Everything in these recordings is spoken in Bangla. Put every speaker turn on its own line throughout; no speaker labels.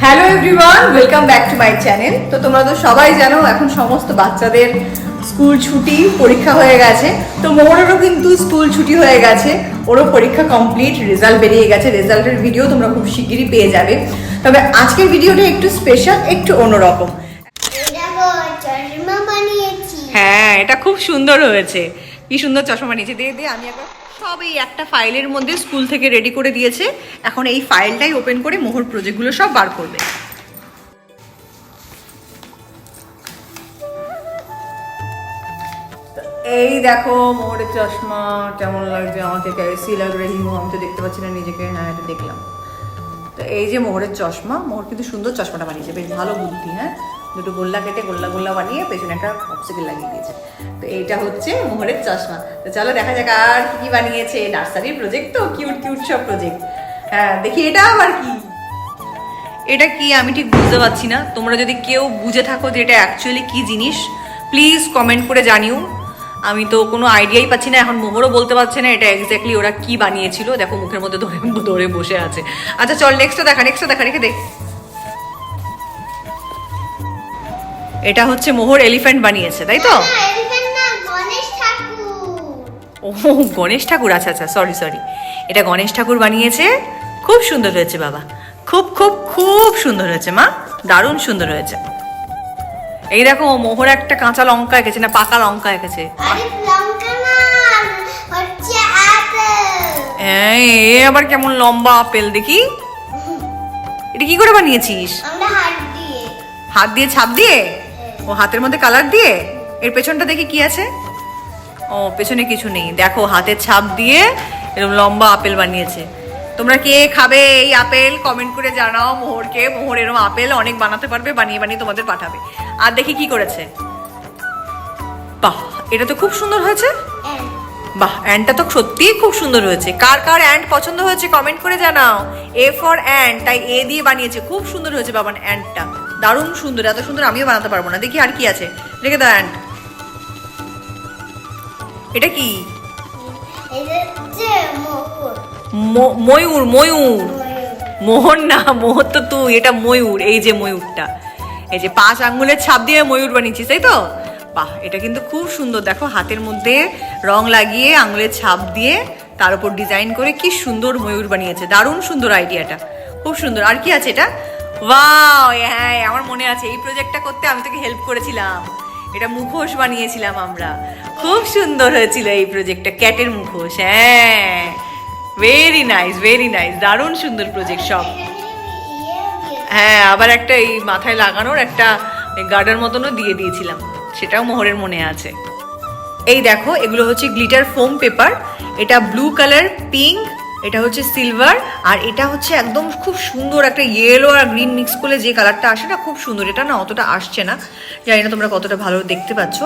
Hello everyone, welcome back to my channel. তো তোমরা তো সবাই জানো এখন সমস্ত বাচ্চাদের স্কুল ছুটি, পরীক্ষা হয়ে গেছে। তো মোহরেরও কিন্তু স্কুল ছুটি হয়ে গেছে, ওরও পরীক্ষা কমপ্লিট, রেজাল্ট বেরিয়ে গেছে। রেজাল্টের ভিডিও তোমরা খুব শিগগিরই পেয়ে যাবে। তবে আজকের ভিডিওটা একটু স্পেশাল, একটু অন্যরকম। হ্যাঁ, এটা খুব সুন্দর হয়েছে। কি সুন্দর চশমা বানিয়েছে। দিয়ে আমি একবার সব এই একটা ফাইলের মধ্যে স্কুল থেকে রেডি করে দিয়েছে। এখন এই ফাইলটাই ওপেন করে মোহর প্রজেক্টগুলো সব বার করবে। এই দেখো মোহরের চশমা কেমন লাগছে আমাকে, कैसी लग रही हूँ। আমি তো দেখতে পাচ্ছি না নিজেকে। হ্যাঁ, এটা দেখলাম। তো এই যে মোহরের চশমা, মোহর কিন্তু সুন্দর চশমাটা বানিয়েছে, বেশ ভালো বুদ্ধি। হ্যাঁ, দুটো গোল্লা কেটে গোল্লা বানিয়ে পেছনে একটা অপসিকেল লাগিয়ে দিয়েছে। তো এইটা হচ্ছে মোহরের চশমা। তো চলো দেখা যাক আর কি বানিয়েছে। নার্সারির প্রজেক্ট তো, কিউট কিউট সব প্রজেক্ট। হ্যাঁ, দেখি এটা আবার কি। এটা কি আমি ঠিক বুঝতে পারছি না। তোমরা যদি কেউ বুঝে থাকো যে এটা অ্যাকচুয়ালি কি জিনিস, প্লিজ কমেন্ট করে জানিও। আমি তো কোনো আইডিয়াই পাচ্ছি না। এখন মোহরও বলতে পারছে না এটা এক্স্যাক্টলি ওরা কি বানিয়েছিল। দেখো মুখের মধ্যে ধরে ধরে বসে আছে। আচ্ছা চল নেক্সটটা দেখা রেখে দেখ। এটা হচ্ছে মোহর এলিফ্যান্ট বানিয়েছে, তাই তো? ও গণেশ ঠাকুর, আচ্ছা আচ্ছা, সরি। এটা গণেশ ঠাকুর বানিয়েছে। খুব সুন্দর হয়েছে বাবা, খুব খুব খুব সুন্দর হয়েছে মা, দারুণ সুন্দর হয়েছে। এই দেখো মোহর একটা কাঁচা লঙ্কা এঁকেছে, না পাকা লঙ্কা এঁকেছে। হ্যাঁ, এ আবার কেমন লম্বা আপেল দেখি। এটা কি করে বানিয়েছিস? হাত দিয়ে ছাপ দিয়ে? ও হাতের মধ্যে কালার দিয়ে। এর পেছনটা দেখি কি আছে। ও পেছনে কিছু নেই। দেখো হাতের ছাপ দিয়ে এরকম লম্বা আপেল বানিয়েছে। তোমরা কে খাবে এই আপেল কমেন্ট করে জানাও মোহরকে। মোহর এরকম আপেল অনেক বানাতে পারবে, বানিয়ে বানিয়ে তোমাদের পাঠাবে। আর দেখি কি করেছে। বাহ, এটা তো খুব সুন্দর হয়েছে। বাহ, অ্যান্ডটা তো সত্যিই খুব সুন্দর হয়েছে। কার কার অ্যান্ড পছন্দ হয়েছে কমেন্ট করে জানাও। এ ফর অ্যান্ড, তাই এ দিয়ে বানিয়েছে। খুব সুন্দর হয়েছে বাবান অ্যান্ডটা, দারুণ সুন্দর। এত সুন্দর আমিও বানাতে পারবো না। দেখি আর কি আছে, রেখে দাও অ্যান্ড। এটা কি? ময়ূর। মোহর না, মোহর তো তুই, এটা ময়ূর। এই যে ময়ূরটা, এই যে 5 আঙ্গুলের ছাপ দিয়ে ময়ূর বানিয়েছিস, তাই তো? বাহ, এটা কিন্তু খুব সুন্দর। দেখো হাতের মধ্যে রং লাগিয়ে আঙ্গুলের ছাপ দিয়ে তার উপর ডিজাইন করে কি সুন্দর ময়ূর বানিয়েছে। দারুণ সুন্দর আইডিয়াটা, খুব সুন্দর। আর কি আছে এটা? ওয়াও, হ্যাঁ আমার মনে আছে, এই প্রজেক্টটা করতে আমি তোকে হেল্প করেছিলাম। এটা মুখোশ বানিয়েছিলাম আমরা। খুব সুন্দর হয়েছিল এই প্রজেক্টটা, ক্যাটের মুখোশ। হ্যাঁ, ভেরি নাইস, দারুণ সুন্দর প্রজেক্ট সব। হ্যাঁ, আবার একটা এই মাথায় লাগানোর একটা গার্ডার মতনও দিয়ে দিয়েছিলাম, সেটাও মোহরের মনে আছে। এই দেখো এগুলো হচ্ছে গ্লিটার ফোম পেপার। এটা ব্লু কালার, পিঙ্ক, এটা হচ্ছে সিলভার, আর এটা হচ্ছে একদম খুব সুন্দর একটা ইয়েলো আর গ্রিন মিক্স করলে যে কালারটা আসে না, খুব সুন্দর। এটা না অতটা আসছে না, জানি না তোমরা কতটা ভালো দেখতে পাচ্ছ।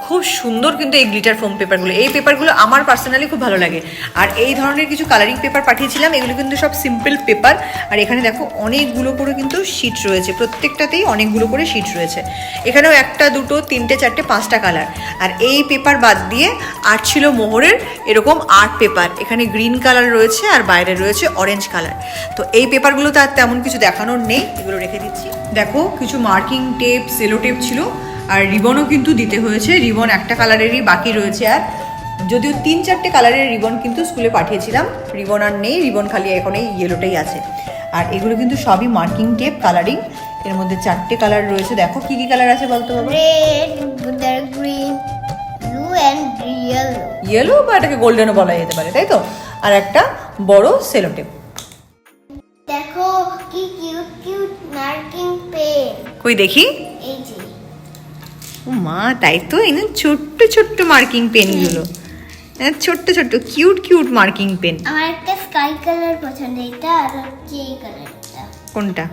খুব সুন্দর কিন্তু এই গ্লিটার ফোম পেপারগুলো। এই পেপারগুলো আমার পার্সোনালি খুব ভালো লাগে। আর এই ধরনের কিছু কালারিং পেপার পাঠিয়েছিলাম, এগুলো কিন্তু সব সিম্পল পেপার। আর এখানে দেখো অনেকগুলো করে কিন্তু শিট রয়েছে, প্রত্যেকটাতেই অনেকগুলো করে শিট রয়েছে। এখানেও 1, 2, 3, 4, 5টা কালার। আর এই পেপার বাদ দিয়ে আর্ট ছিল মোহরের এরকম আর্ট পেপার। এখানে গ্রিন কালার রয়েছে আর বাইরে রয়েছে অরেঞ্জ কালার। তো এই পেপারগুলোতে আর তেমন কিছু দেখানোর নেই, এগুলো রেখে দিচ্ছি। দেখো কিছু মার্কিং টেপ, সেলো টেপ ছিল, আর রিবনও কিন্তু দিতে হয়েছে। রিবন একটা কালারেরই বাকি রয়েছে। আর যদিও 3-4টে কালারের রিবন কিন্তু স্কুলে পাঠিয়েছিলাম, রিবন আর নেই, রিবন খালি এখন এই ইয়েলোটাই আছে। আর এগুলো কিন্তু সবই মার্কিং টেপ, কালারিং। এর মধ্যে 4টে কালার রয়েছে। দেখো কি কি কালার আছে বলতো বাবা?
Red, green, blue and
yellow, বা এটাকে গোল্ডেনও বলা যেতে পারে, তাই তো? আর একটা বড় সেলো টেপ।
দেখো কি কিউট মার্কিং পেন।
কই দেখি।
এই যে।
ও মা, তাই তো, এই না ছোট্ট ছোট্ট মার্কিং পেনগুলো। ছোট্ট কিউট মার্কিং পেন।
আমার একটা স্কাই কালার পছন্দ, এটা আর হচ্ছে এই কালারটা।
কোনটা?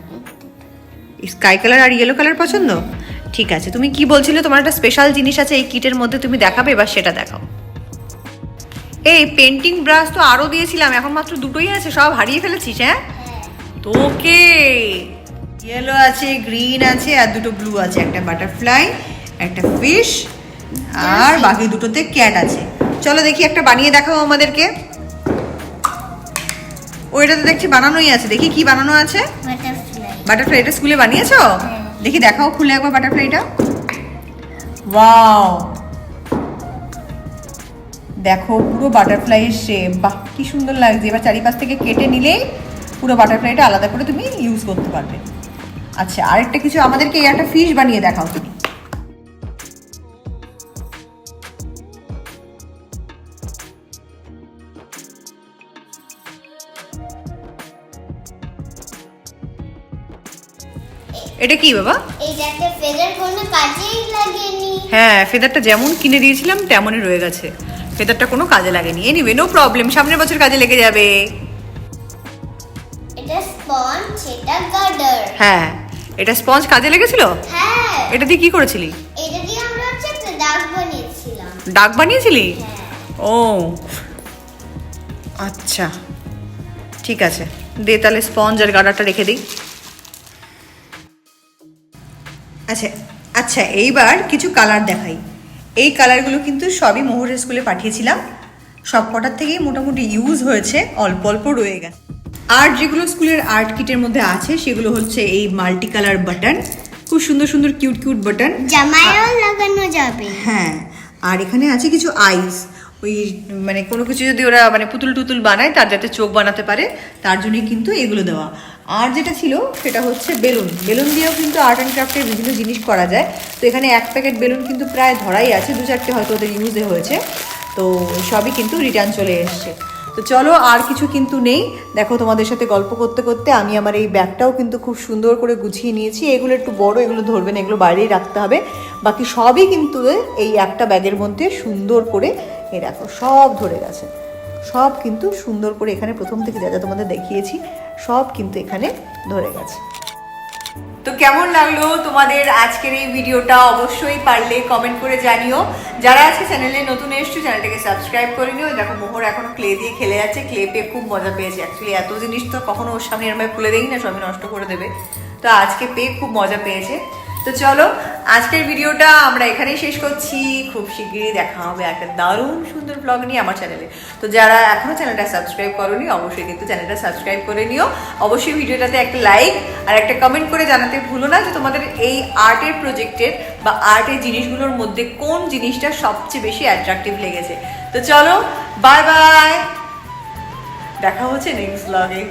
স্কাই কালার আর ইয়েলো কালার পছন্দ? ঠিক আছে, তুমি কি বলছিলে তোমার একটা স্পেশাল জিনিস আছে এই কিটের মধ্যে, তুমি দেখাবে, এবার সেটা দেখাও। এই পেন্টিং ব্রাশ তো আরো দিয়েছিলাম, এখন মাত্র 2টোই আছে, সব হারিয়ে ফেলেছিস? হ্যাঁ, তোকে ইয়েলো আছে, গ্রিন আছে, আর 2টো ব্লু আছে, একটা বাটারফ্লাই, একটা ফিশ, আর বাকি 2টোতে ক্যাট আছে। চলো দেখি একটা বানিয়ে দেখাও আমাদেরকে। ওইটা তো দেখছি বানানোই আছে, দেখি কি বানানো আছে।
বাটারফ্লাই। বাটারফ্লাই
এটা স্কুলে বানিয়েছো?
হ্যাঁ।
দেখি দেখাও খুলে একবার বাটারফ্লাইটা। ওয়াও, দেখো পুরো বাটারফ্লাইয়ের শেপ, বাহ কি সুন্দর লাগছে। এবার চারিপাশ থেকে কেটে নিলেই পুরো বাটারফ্লাইটা আলাদা করে তুমি ইউজ করতে পারবে। আচ্ছা, আরেকটা কিছু আমাদেরকে একটা ফিশ বানিয়ে দেখাও তুমি। এটা কি বাবা?
এইটাতে ফেদার কোনো কাজেই লাগেনি।
হ্যাঁ, ফেদারটা যেমন কিনে দিয়েছিলাম তেমনই রয়ে গেছে, ফেদারটা কোনো কাজে লাগেনি। এনিওয়ে, নো প্রবলেম, সামনের বছর কাজে লেগে যাবে।
এটা স্পঞ্জ, এটা গার্ডার।
হ্যাঁ, এটা স্পঞ্জ কাজে লেগেছিল।
হ্যাঁ,
এটা দিয়ে কি করেছিলি?
এটা দিয়ে আমরা হচ্ছে একটা দাগ বানিয়েছিলাম।
দাগ বানিয়েছিলি?
হ্যাঁ।
ও আচ্ছা, ঠিক আছে, দে তাহলে স্পঞ্জ আর গার্ডারটা রেখে দিই। আচ্ছা আচ্ছা, এইবার কিছু কালার দেখাই। এই কালারগুলো কিন্তু সবই মোহরের স্কুলে পাঠিয়েছিলাম, সব কটার থেকেই মোটামুটি ইউজ হয়েছে, অল্প অল্প রয়ে গেছে। আর যেগুলো স্কুলের আর্ট কিটের মধ্যে আছে সেগুলো হচ্ছে এই মাল্টি কালার বাটন, খুব সুন্দর সুন্দর কিউট কিউট বাটন,
জামায়ও লাগানো যাবে।
হ্যাঁ। আর এখানে আছে কিছু আইস, ওই মানে কোনো কিছু যদি ওরা মানে পুতুল টুতুল বানায় তার যাতে চোখ বানাতে পারে তার জন্যই কিন্তু এগুলো দেওয়া। আর যেটা ছিল সেটা হচ্ছে বেলুন, বেলুন দিয়েও কিন্তু আর্ট অ্যান্ড ক্রাফটের বিভিন্ন জিনিস করা যায়। তো এখানে এক প্যাকেট বেলুন কিন্তু প্রায় ধরাই আছে, 2-4টে হয়তো ওদের ইউজে হয়েছে, তো সবই কিন্তু রিটার্ন চলে এসছে। তো চলো, আর কিছু কিন্তু নেই। দেখো, তোমাদের সাথে গল্প করতে করতে আমি আমার এই ব্যাগটাও কিন্তু খুব সুন্দর করে গুছিয়ে নিয়েছি। এগুলো একটু বড়, এগুলো ধরবে না, এগুলো বাইরেই রাখতে হবে। বাকি সবই কিন্তু এই একটা ব্যাগের মধ্যে সুন্দর করে, এই দেখো সব ধরে গেছে, সব কিন্তু সুন্দর করে এখানে প্রথম থেকে যা যা তোমাদের দেখিয়েছি সব কিন্তু এখানে ধরে গেছে। তো কেমন লাগলো তোমাদের আজকের এই ভিডিওটা অবশ্যই পারলে কমেন্ট করে জানিও। যারা আজকে চ্যানেলে নতুন এসছো চ্যানেলটাকে সাবস্ক্রাইব করে নিও। দেখো, মোহর এখনো ক্লে দিয়ে খেলে যাচ্ছে, ক্লে পেয়ে খুব মজা পেয়েছে। অ্যাকচুয়ালি এত জিনিস তো কখনো ওর সামনে এরম খুলে দেই না, সবই নষ্ট করে দেবে, তো আজকে পেয়ে খুব মজা পেয়েছে। তো চলো, আজকের ভিডিওটা আমরা এখানেই শেষ করছি। খুব শিগগিরই দেখা হবে একটা দারুণ সুন্দর ব্লগ নিয়ে আমার চ্যানেলে। তো যারা এখনো চ্যানেলটা সাবস্ক্রাইব করোনি অবশ্যই কিন্তু চ্যানেলটা সাবস্ক্রাইব করে নিও। অবশ্যই ভিডিওটাতে একটা লাইক আর একটা কমেন্ট করে জানাতে ভুলো না যে তোমাদের এই আর্টের প্রজেক্টের বা আর্টের জিনিসগুলোর মধ্যে কোন জিনিসটা সবচেয়ে বেশি অ্যাট্রাকটিভ লেগেছে। তো চলো, বাই বাই, দেখা হচ্ছে নেক্সট ব্লগে।